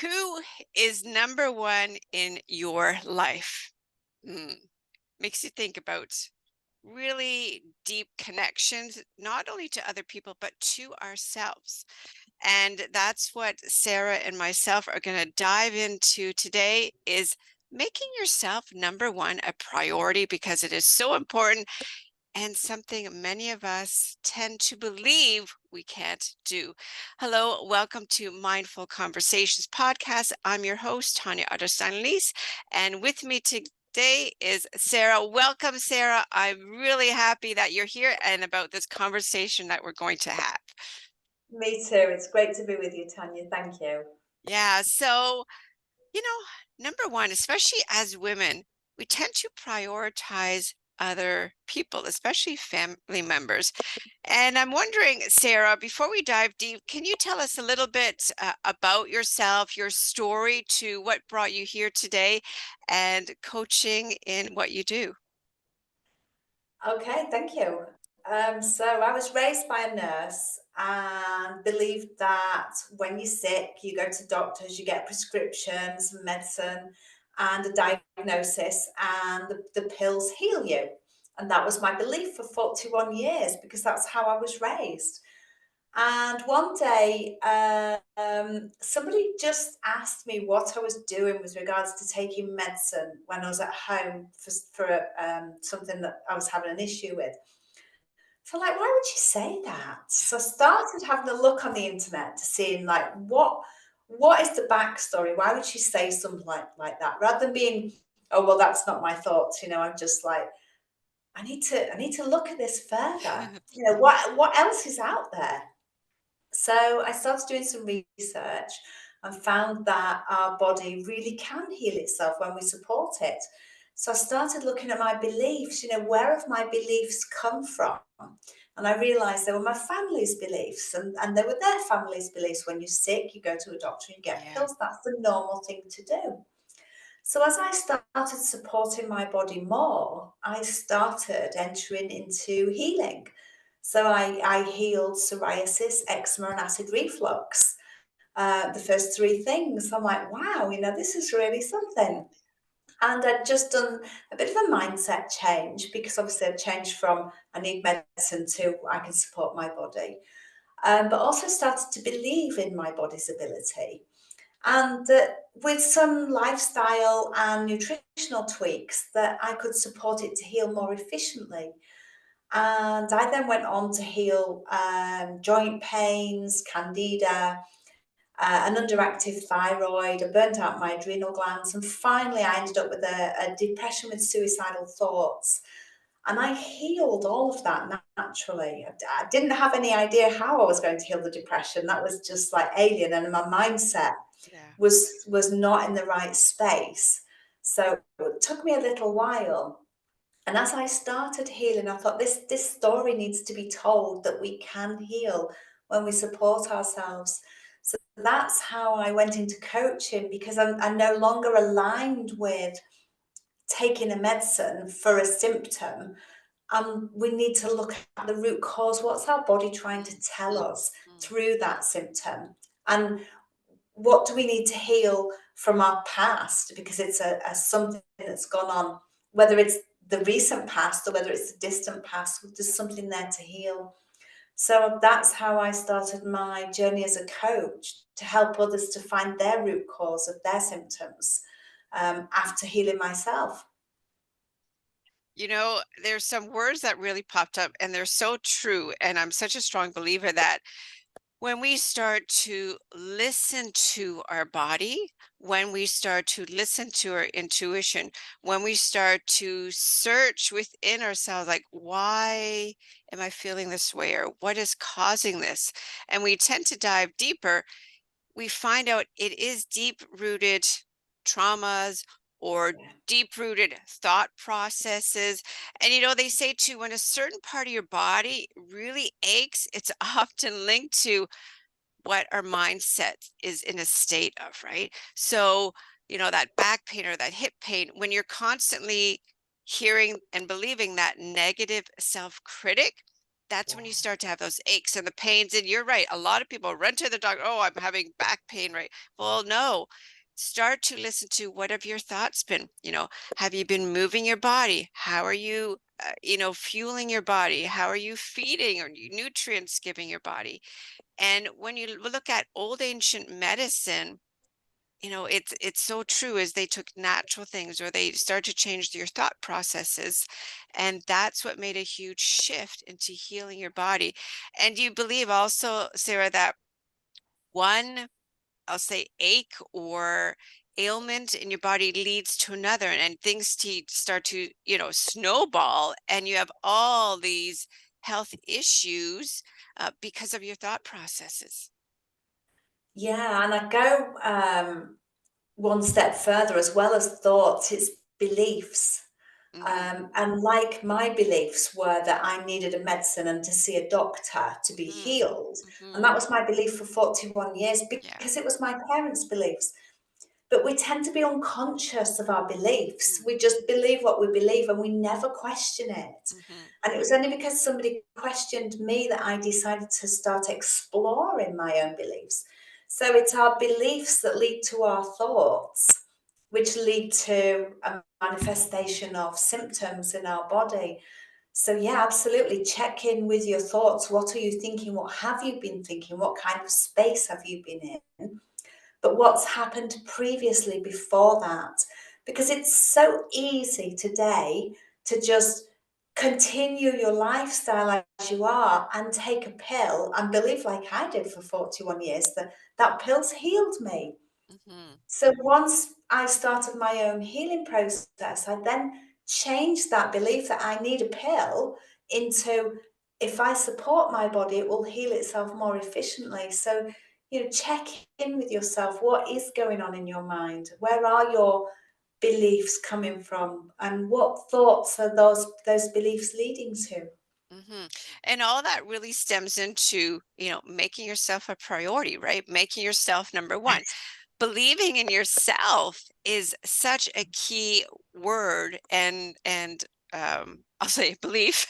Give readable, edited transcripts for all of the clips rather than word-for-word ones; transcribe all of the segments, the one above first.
Who is number one in your life? Mm, Makes you think about really deep connections, not only to other people, but to ourselves. And that's what Sarah and myself are going to dive into today is making yourself number one a priority because it is so important and something many of us tend to believe we can't do. Hello, welcome to Mindful Conversations podcast. I'm your host, Tanya Otterstein-Liehs, and with me today is Sarah. Welcome, Sarah. I'm really happy that you're here and about this conversation that we're going to have. Me too. It's great to be with you, Tanya. Thank you. Yeah, so, you know, number one, especially as women, we tend to prioritize other people, especially family members. And I'm wondering, Sarah, before we dive deep, can you tell us a little bit about yourself, your story to what brought you here today and coaching in what you do? Okay, thank you. So I was raised by a nurse and believed that when you're sick, you go to doctors, you get prescriptions, medicine, and a diagnosis, and the pills heal you. And that was my belief for 41 years because that's how I was raised. And one day, somebody just asked me what I was doing with regards to taking medicine when I was at home for something that I was having an issue with. So, like, why would you say that? So, I started having a look on the internet to see, like, what is the backstory? Why would she say something like that? Rather than being, oh, well, that's not my thoughts. I'm just like, I need to look at this further. What else is out there? So I started doing some research and found that our body really can heal itself when we support it. So I started looking at my beliefs, where have my beliefs come from? And I realized they were my family's beliefs and they were their family's beliefs. When you're sick, you go to a doctor and you get Yeah. pills. That's the normal thing to do. So as I started supporting my body more, I started entering into healing. So I healed psoriasis, eczema, and acid reflux. The first three things. I'm like, wow, this is really something. And I'd just done a bit of a mindset change because obviously I'd changed from I need medicine to I can support my body, but also started to believe in my body's ability and that with some lifestyle and nutritional tweaks that I could support it to heal more efficiently. And I then went on to heal joint pains, candida, an underactive thyroid, I burnt out my adrenal glands, and finally I ended up with a depression with suicidal thoughts. And I healed all of that naturally. I didn't have any idea how I was going to heal the depression. That was just like alien, and my mindset Yeah. was not in the right space. So it took me a little while. And as I started healing, I thought this story needs to be told that we can heal when we support ourselves. So that's how I went into coaching because I'm no longer aligned with taking a medicine for a symptom. We need to look at the root cause. What's our body trying to tell us Mm. through that symptom? And what do we need to heal from our past? Because it's a something that's gone on, whether it's the recent past or whether it's the distant past, there's something there to heal. So that's how I started my journey as a coach to help others to find their root cause of their symptoms after healing myself. There's some words that really popped up and they're so true. And I'm such a strong believer that when we start to listen to our body, when we start to listen to our intuition, when we start to search within ourselves, like, why am I feeling this way? Or what is causing this? And we tend to dive deeper, we find out it is deep rooted traumas or Yeah, deep rooted thought processes. And they say too, when a certain part of your body really aches, it's often linked to what our mindset is in a state of, right? So, that back pain or that hip pain, when you're constantly hearing and believing that negative self critic, that's when you Yeah. start to have those aches and the pains. And you're right, a lot of people run to the doctor. Oh, I'm having back pain, right? Well, no. Start to listen to, what have your thoughts been? Have you been moving your body? How are you, fueling your body? How are you feeding or nutrients giving your body? And when you look at old ancient medicine, it's so true, as they took natural things, or they start to change your thought processes, and that's what made a huge shift into healing your body. And do you believe also, Sarah, that one, I'll say, ache or ailment in your body leads to another, and things start to, snowball, and you have all these health issues because of your thought processes? Yeah, and I go one step further as well as thoughts, it's beliefs. Mm-hmm. And like my beliefs were that I needed a medicine and to see a doctor to be Mm-hmm. healed. And Mm-hmm. that was my belief for 41 years Yeah. because it was my parents' beliefs. But we tend to be unconscious of our beliefs. We just believe what we believe and we never question it. Mm-hmm. And it was only because somebody questioned me that I decided to start exploring my own beliefs. So it's our beliefs that lead to our thoughts, which lead to a manifestation of symptoms in our body. So, yeah, absolutely. Check in with your thoughts. What are you thinking? What have you been thinking? What kind of space have you been in? But what's happened previously before that? Because it's so easy today to just continue your lifestyle as you are and take a pill and believe, like I did for 41 years, that that pill's healed me. Mm-hmm. So once I started my own healing process, I then changed that belief that I need a pill into, if I support my body, it will heal itself more efficiently. So, check in with yourself. What is going on in your mind? Where are your beliefs coming from? And what thoughts are those beliefs leading to? Mm-hmm. And all that really stems into, making yourself a priority, right? Making yourself number one. Yes. Believing in yourself is such a key word, and I'll say belief.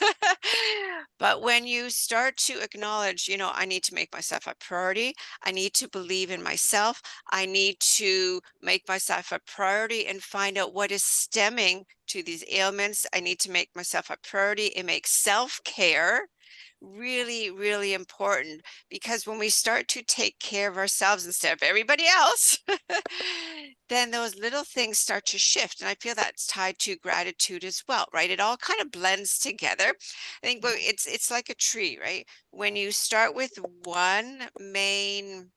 But when you start to acknowledge, I need to make myself a priority, I need to believe in myself, I need to make myself a priority and find out what is stemming to these ailments. I need to make myself a priority. It makes self-care really, really important, because when we start to take care of ourselves instead of everybody else, then those little things start to shift. And I feel that's tied to gratitude as well, right? It all kind of blends together. I think, but it's like a tree, right? When you start with one main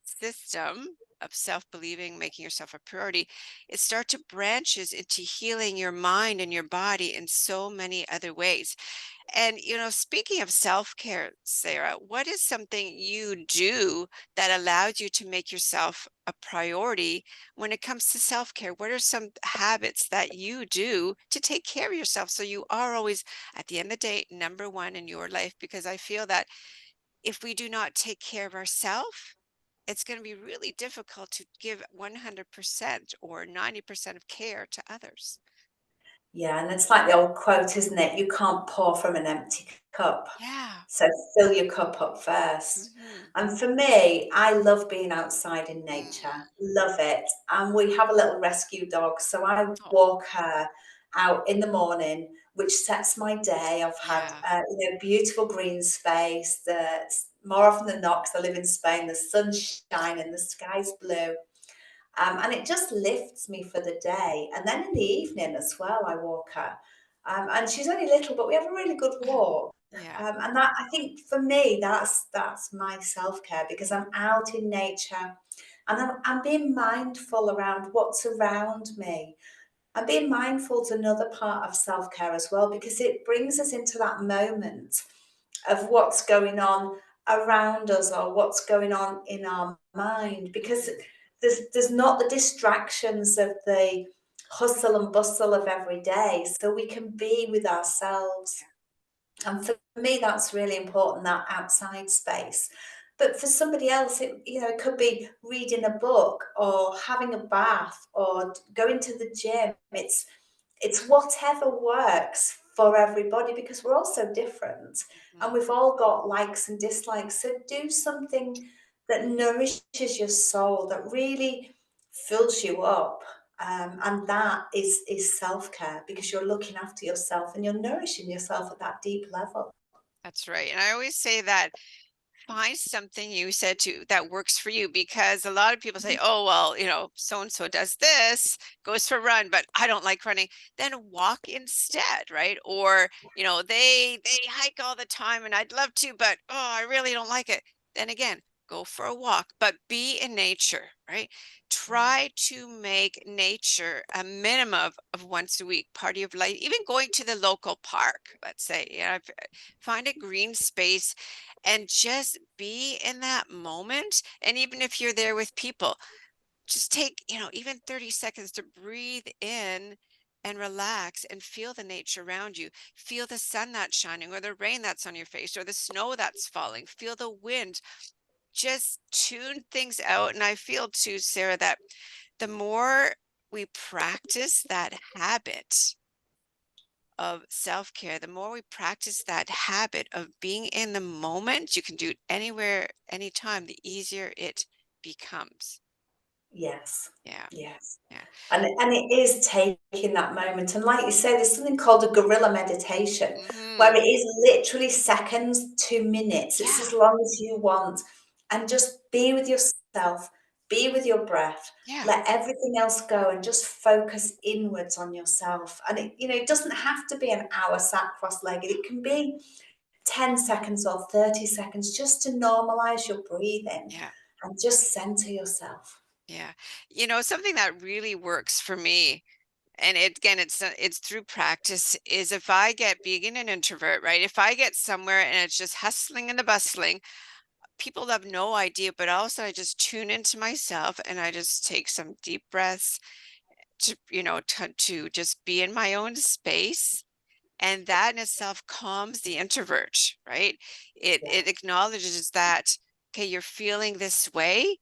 system of self-believing, making yourself a priority, it starts to branches into healing your mind and your body in so many other ways. And, speaking of self-care, Sarah, what is something you do that allows you to make yourself a priority when it comes to self-care? What are some habits that you do to take care of yourself so you are always, at the end of the day, number one in your life? Because I feel that if we do not take care of ourselves, it's going to be really difficult to give 100% or 90% of care to others. Yeah, and it's like the old quote, isn't it? You can't pour from an empty cup. Yeah. So fill your cup up first. Mm-hmm. And for me, I love being outside in nature. Mm. Love it. And we have a little rescue dog. So I Oh, walk her out in the morning, which sets my day. I've had yeah. beautiful green space. More often than not, because I live in Spain, the sun's shining, the sky's blue. And it just lifts me for the day. And then in the evening as well, I walk her. And she's only little, but we have a really good walk. Yeah. And that, I think, for me, that's my self care because I'm out in nature, and I'm being mindful around what's around me. And being mindful is another part of self care as well because it brings us into that moment of what's going on around us or what's going on in our mind because Mhm. there's not the distractions of the hustle and bustle of every day, so we can be with ourselves. And for me that's really important, that outside space. But for somebody else it could be reading a book or having a bath or going to the gym. It's whatever works for everybody because we're all so different and Mhm. we've all got likes and dislikes. So do something that nourishes your soul, that really fills you up. And that is self-care because you're looking after yourself and you're nourishing yourself at that deep level. That's right. And I always say that find something you said to that works for you, because a lot of people say, oh, well, so and so does this, goes for a run, but I don't like running. Then walk instead, right? Or they hike all the time and I'd love to, but oh, I really don't like it. Then again, go for a walk, but be in nature, right? Try to make nature a minimum of once a week part of your life. Even going to the local park, let's say, find a green space and just be in that moment. And even if you're there with people, just take, even 30 seconds to breathe in and relax and feel the nature around you. Feel the sun that's shining or the rain that's on your face or the snow that's falling. Feel the wind. Just tune things out. And I feel too, Sarah, that the more we practice that habit of self-care, the more we practice that habit of being in the moment, you can do it anywhere, anytime, the easier it becomes. Yes, Yeah, yes. yeah. And it is taking that moment. And like you say, there's something called a guerrilla meditation where Hmm. it is literally seconds, 2 minutes. It's Yeah, as long as you want. And just be with yourself, be with your breath, yeah, let everything else go and just focus inwards on yourself. And it doesn't have to be an hour sat cross-legged. It can be 10 seconds or 30 seconds just to normalize your breathing yeah, and just center yourself. yeah. Something that really works for me, and it's through practice, is if I get being an introvert, right? If I get somewhere and it's just hustling and the bustling, people have no idea, but also I just tune into myself and I just take some deep breaths to just be in my own space. And that in itself calms the introvert, right? It Yeah. acknowledges that, okay, you're feeling this way,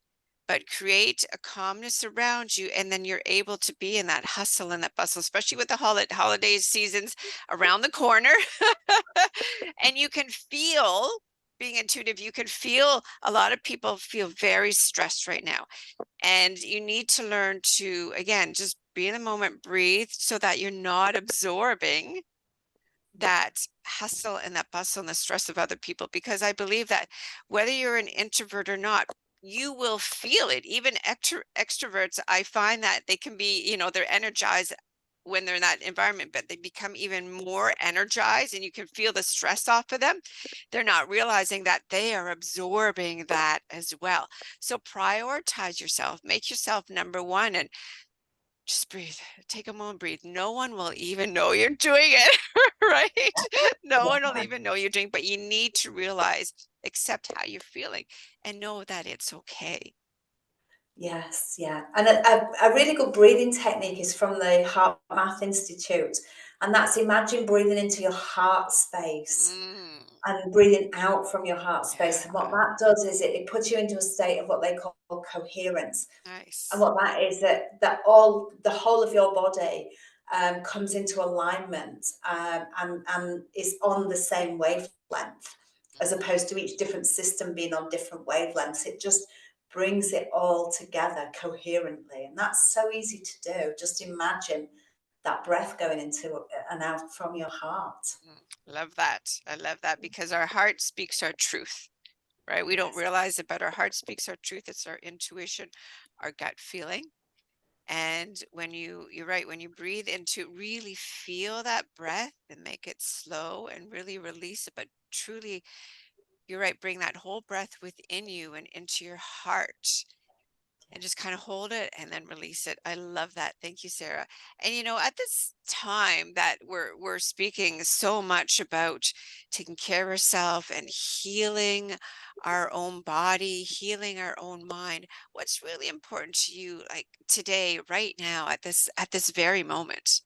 but create a calmness around you, and then you're able to be in that hustle and that bustle, especially with the holiday seasons around the corner. And you can feel, being intuitive, you can feel a lot of people feel very stressed right now. And you need to learn to, again, just be in the moment, breathe so that you're not absorbing that hustle and that bustle and the stress of other people. Because I believe that whether you're an introvert or not, you will feel it. Even extroverts, I find that they can be, they're energized when they're in that environment, but they become even more energized and you can feel the stress off of them. They're not realizing that they are absorbing that as well. So prioritize yourself, make yourself number one, and just breathe. Take a moment, breathe. No one will even know you're doing it, right? No one will Yeah. even know you're doing, but you need to realize, accept how you're feeling and know that it's okay. Yes, yeah. And a really good breathing technique is from the Heart Math Institute. And that's imagine breathing into your heart space Mm, and breathing out from your heart space. And what yeah, that does is it puts you into a state of what they call coherence. And nice. what that is that all the whole of your body comes into alignment and is on the same wavelength, as Mhm. opposed to each different system being on different wavelengths. It just brings it all together coherently, and that's so easy to do. Just imagine that breath going into and out from your heart. Love that. I love that because our heart speaks our truth, right? We don't Yes. realize it, but our heart speaks our truth. It's our intuition, our gut feeling. And when you're right, when you breathe into, really feel that breath and make it slow and really release it, but truly, you're right, bring that whole breath within you and into your heart and just kind of hold it and then release it. I love that. Thank you, Sarah. And at this time that we're speaking so much about taking care of ourselves and healing our own body, healing our own mind, what's really important to you, like today, right now, at this very moment?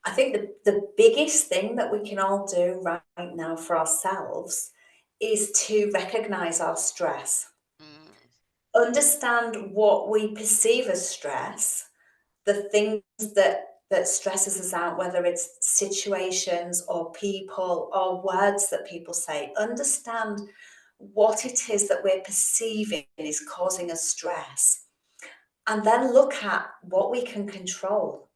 I think the biggest thing that we can all do right now for ourselves is to recognize our stress, Mm, understand what we perceive as stress, the things that that stresses us out, whether it's situations or people or words that people say. Understand what it is that we're perceiving is causing us stress. And then look at what we can control.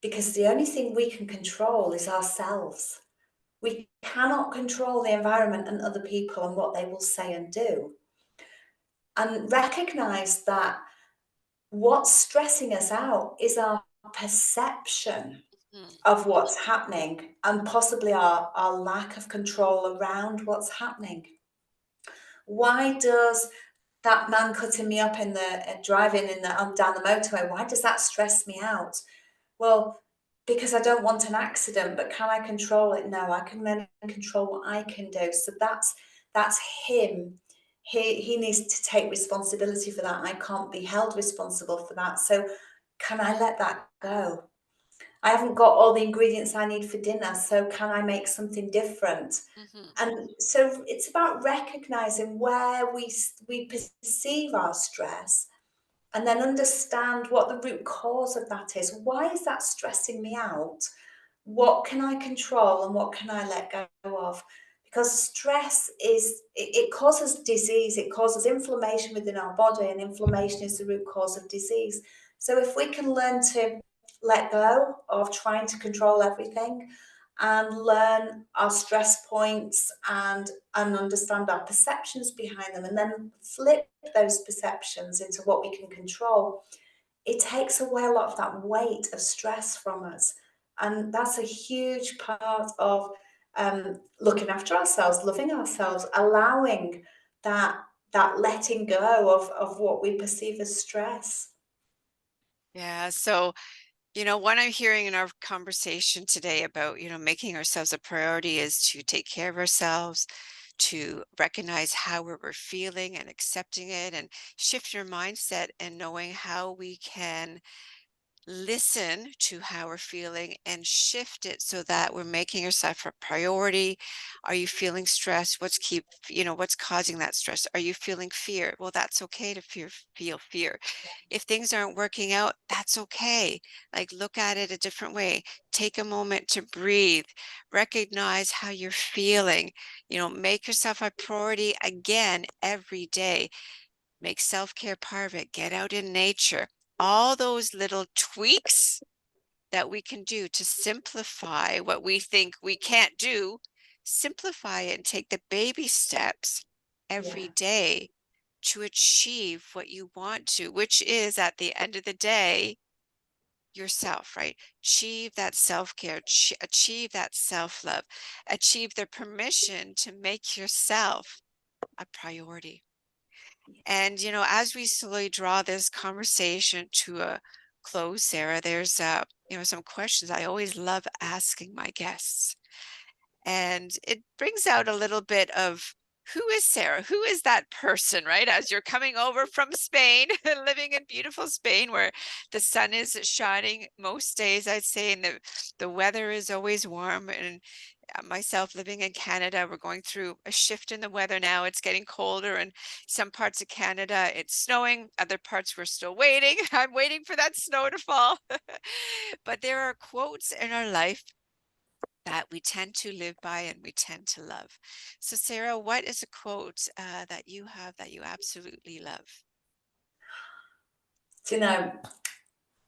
Because the only thing we can control is ourselves. We cannot control the environment and other people and what they will say and do. And recognize that what's stressing us out is our perception Mm, of what's happening and possibly our lack of control around what's happening. Why does that man cutting me up in the driving in the down the motorway, why does that stress me out? Well, because I don't want an accident, but can I control it? No, I can only control what I can do. So that's him. He needs to take responsibility for that. I can't be held responsible for that. So can I let that go? I haven't got all the ingredients I need for dinner, so can I make something different? mhm. And so it's about recognizing where we perceive our stress and then understand what the root cause of that is. Why is that stressing me out? What can I control and what can I let go of? Because stress it causes disease, it causes inflammation within our body, and inflammation is the root cause of disease. So if we can learn to let go of trying to control everything and learn our stress points and understand our perceptions behind them and then flip those perceptions into what we can control, it takes away a lot of that weight of stress from us. And that's a huge part of looking after ourselves, loving ourselves, allowing that that letting go of what we perceive as stress. Yeah. So, what I'm hearing in our conversation today about, making ourselves a priority is to take care of ourselves, to recognize how we're feeling and accepting it, and shift your mindset and knowing how we can listen to how we're feeling and shift it so that we're making yourself a priority. Are you feeling stress? What's causing that stress? Are you feeling fear? Well, that's okay to feel fear. If things aren't working out, that's okay. Like, look at it a different way. Take a moment to breathe, recognize how you're feeling, make yourself a priority again every day. Make self-care part of it. Get out in nature. All those little tweaks that we can do to simplify what we think we can't do, simplify it and take the baby steps every Yeah, day to achieve what you want to, which is at the end of the day, yourself, right? Achieve that self-care, achieve that self-love, achieve the permission to make yourself a priority. And, as we slowly draw this conversation to a close, Sarah, there's, some questions I always love asking my guests. And it brings out a little bit of who is Sarah? Who is that person, right? As you're coming over from Spain, living in beautiful Spain, where the sun is shining most days, I'd say, and the weather is always warm. And myself living in Canada, we're going through a shift in the weather now. It's getting colder, and some parts of Canada it's snowing, other parts we're still waiting. I'm waiting for that snow to fall. But there are quotes in our life that we tend to live by and we tend to love. So, Sarah, what is a quote that you have that you absolutely love? do you know,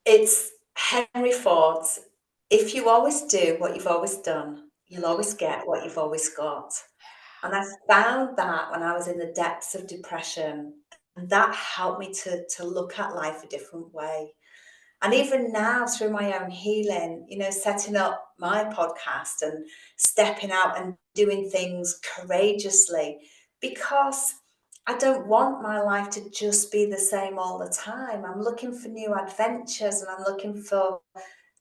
it's Henry Ford's, if you always do what you've always done, you'll Mm, always get what you've always got. And I found that when I was in the depths of depression, and that helped me to look at life a different way. And even now, through my own healing, setting up my podcast and stepping out and doing things courageously, because I don't want my life to just be the same all the time. I'm looking for new adventures and I'm looking for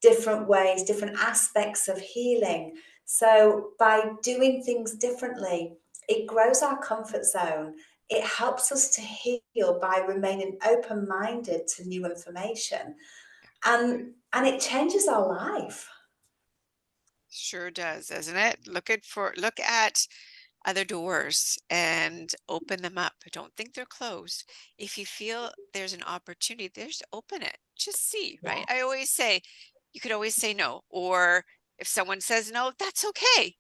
different ways, different aspects of healing. So by doing things differently, it grows our comfort zone. It helps us to heal by remaining open minded to new information. And it changes our life. sure does, doesn't it? Look at other doors and open them up. Don't think they're closed. If you feel there's an opportunity, there's open it. Just see, right? I Yes. always say you could always say no. Or if someone says no, that's okay.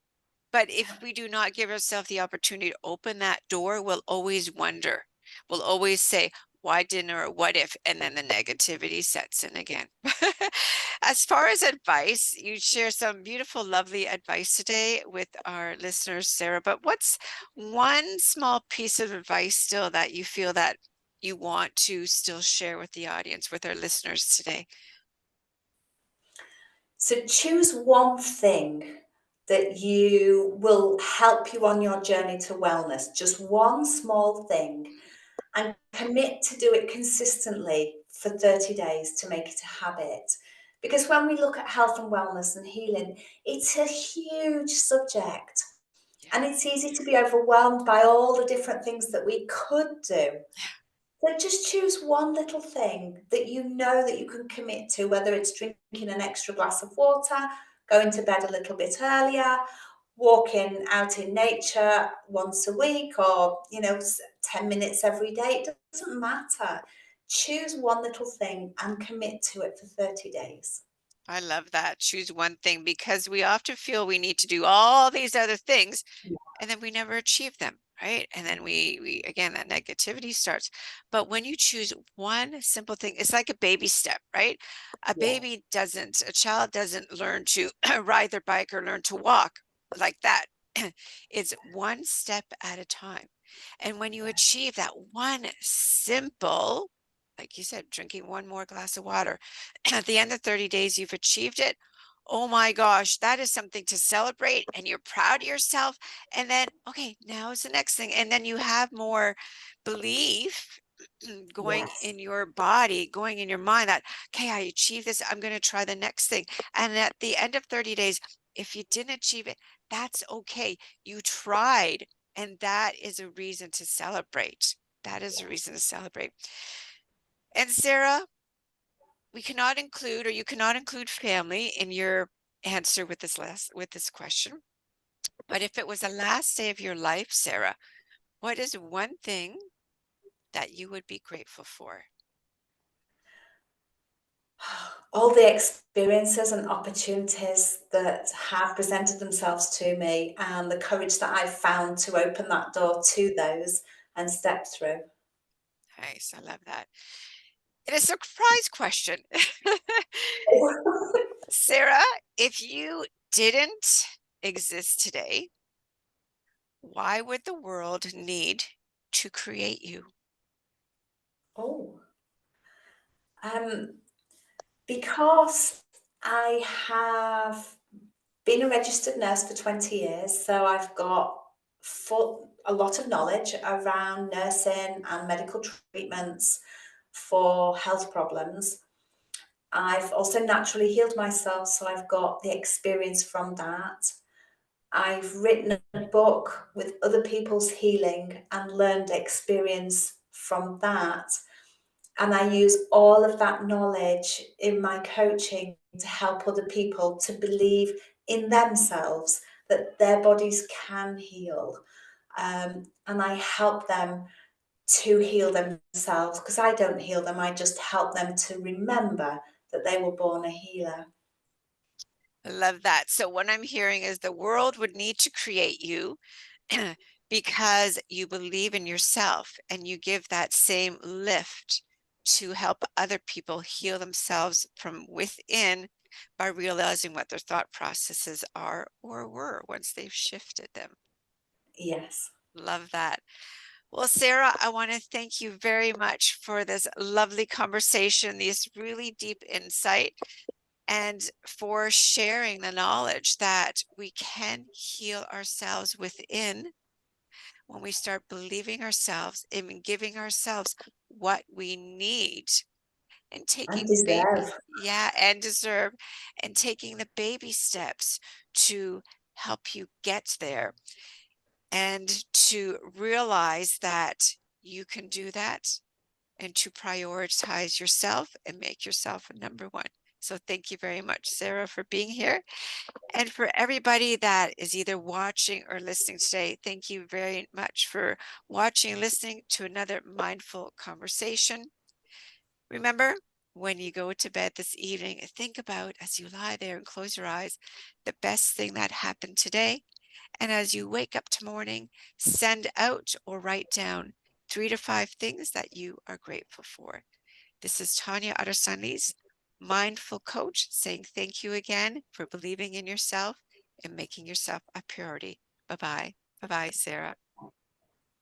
But if we do not give ourselves the opportunity to open that door, we'll always wonder. We'll always say, why didn't, or what if, and then the negativity sets in again. As far as advice, you share some beautiful, lovely advice today with our listeners, Sarah. But what's one small piece of advice still that you feel that you want to still share with the audience, with our listeners today? So choose one thing that you will help you on your journey to wellness, just one small thing, and commit to do it consistently for 30 days to make it a habit. Because when we look at health and wellness and healing, it's a huge subject. And it's easy to be overwhelmed by all the different things that we could do. So just choose one little thing that you know that you can commit to, whether it's drinking an extra glass of water, going to bed a little bit earlier, walking out in nature once a week, or 10 minutes every day. It doesn't matter. Choose one little thing and commit to it for 30 days. I love that. Choose one thing, because we often feel we need to do all these other things and then we never achieve them, right? And then we again, that negativity starts. But when you choose one simple thing, it's like a baby step, right? Yeah, A child doesn't learn to ride their bike or learn to walk like that. It's one step at a time. And when you yeah, achieve that one simple, like you said, drinking one more glass of water, at the end of 30 days, you've achieved it. Oh my gosh, that is something to celebrate, and you're proud of yourself. And then, okay, now is the next thing. And then you have more belief going yes, in your body, going in your mind that, okay, I achieved this. I'm going to try the next thing. And at the end of 30 days, if you didn't achieve it, that's okay. You tried. And that is a reason to celebrate. That is a reason to celebrate. And Sarah, we cannot include, or you cannot include family in your answer with this question. But if it was the last day of your life, Sarah, what is one thing that you would be grateful for? all the experiences and opportunities that have presented themselves to me, and the courage that I've found to open that door to those and step through. Nice, I love that. And a surprise question. Sarah, if you didn't exist today, why would the world need to create you? Oh, um, because I have been a registered nurse for 20 years, so I've got a lot of knowledge around nursing and medical treatments for health problems. I've also naturally healed myself, so I've got the experience from that. I've written a book with other people's healing and learned experience from that. And I use all of that knowledge in my coaching to help other people to believe in themselves that their bodies can heal. And I help them to heal themselves, because I don't heal them, I just help them to remember that they were born a healer. I love that. So what I'm hearing is the world would need to create you because you believe in yourself and you give that same lift to help other people heal themselves from within by realizing what their thought processes are or were once they've shifted them. Yes. Love that. Well, Sarah, I want to thank you very much for this lovely conversation, this really deep insight, and for sharing the knowledge that we can heal ourselves within when we start believing ourselves and giving ourselves what we need, and And taking baby, deserve. yeah, and deserve, and taking the baby steps to help you get there, and to realize that you can do that, and to prioritize yourself and make yourself a number one. So thank you very much, Sarah, for being here. And for everybody that is either watching or listening today, thank you very much for watching and listening to another mindful conversation. Remember, when you go to bed this evening, think about, as you lie there and close your eyes, the best thing that happened today. And as you wake up tomorrow morning, send out or write down 3 to 5 things that you are grateful for. This is Tanya Otterstein-Liehs, mindful coach, saying thank you again for believing in yourself and making yourself a priority. Bye-bye. Bye-bye, Sarah.